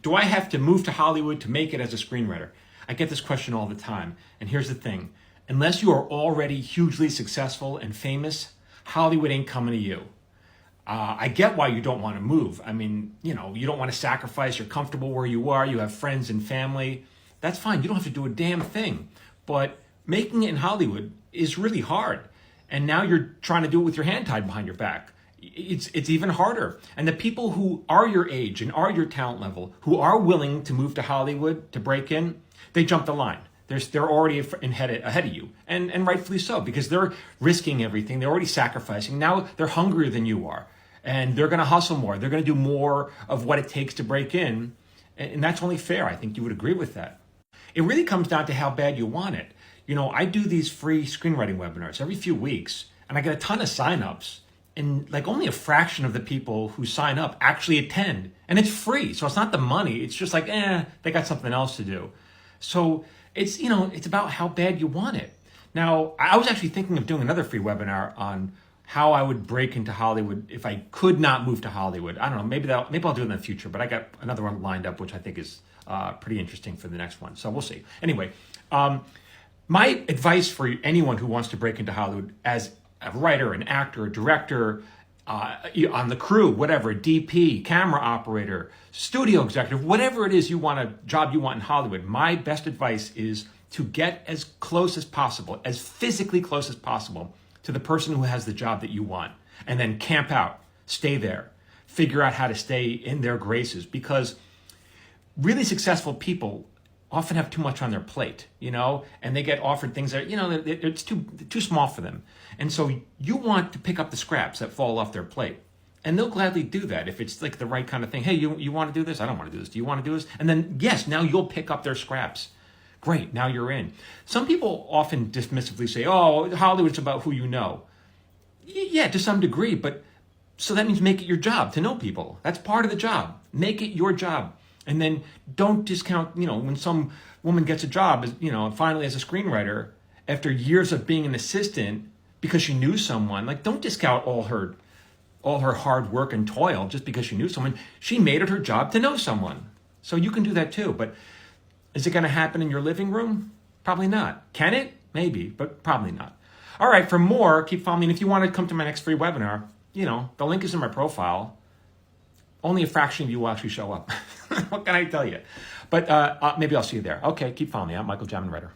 Do I have to move to Hollywood to make it as a screenwriter? I get this question all the time. And here's the thing. Unless you are already hugely successful and famous, Hollywood ain't coming to you. I get why you don't want to move. I mean, you don't want to sacrifice. You're comfortable where you are. You have friends and family. That's fine. You don't have to do a damn thing. But making it in Hollywood is really hard. And now you're trying to do it with your hand tied behind your back. It's even harder. And the people who are your age and are your talent level, who are willing to move to Hollywood to break in, they jump the line. They're already ahead of you, and rightfully so, because they're risking everything. They're already sacrificing. Now they're hungrier than you are, and they're going to hustle more. They're going to do more of what it takes to break in, and that's only fair. I think you would agree with that. It really comes down to how bad you want it. I do these free screenwriting webinars every few weeks, and I get a ton of signups, and like only a fraction of the people who sign up actually attend, and it's free. So it's not the money. It's just like, they got something else to do. So it's about how bad you want it. Now, I was actually thinking of doing another free webinar on how I would break into Hollywood if I could not move to Hollywood. I don't know, maybe I'll do it in the future, but I got another one lined up, which I think is pretty interesting for the next one. So we'll see. Anyway, my advice for anyone who wants to break into Hollywood as a writer, an actor, a director, on the crew, whatever, DP, camera operator, studio executive, whatever it is job you want in Hollywood, my best advice is to get as close as possible, as physically close as possible to the person who has the job that you want, and then camp out, stay there, figure out how to stay in their graces, because really successful people often have too much on their plate, and they get offered things that, it's too small for them. And so you want to pick up the scraps that fall off their plate. And they'll gladly do that if it's like the right kind of thing. Hey, you want to do this? I don't want to do this. Do you want to do this? And then, yes, now you'll pick up their scraps. Great, now you're in. Some people often dismissively say, oh, Hollywood's about who you know. Yeah, to some degree, but so that means make it your job to know people. That's part of the job. Make it your job. And then don't discount, when some woman gets a job, finally as a screenwriter, after years of being an assistant because she knew someone, like don't discount all her hard work and toil just because she knew someone. She made it her job to know someone. So you can do that too. But is it going to happen in your living room? Probably not. Can it? Maybe, but probably not. All right, for more, keep following me. And if you want to come to my next free webinar, the link is in my profile. Only a fraction of you will actually show up. What can I tell you? But maybe I'll see you there. Okay, keep following me. I'm Michael Jamin, writer.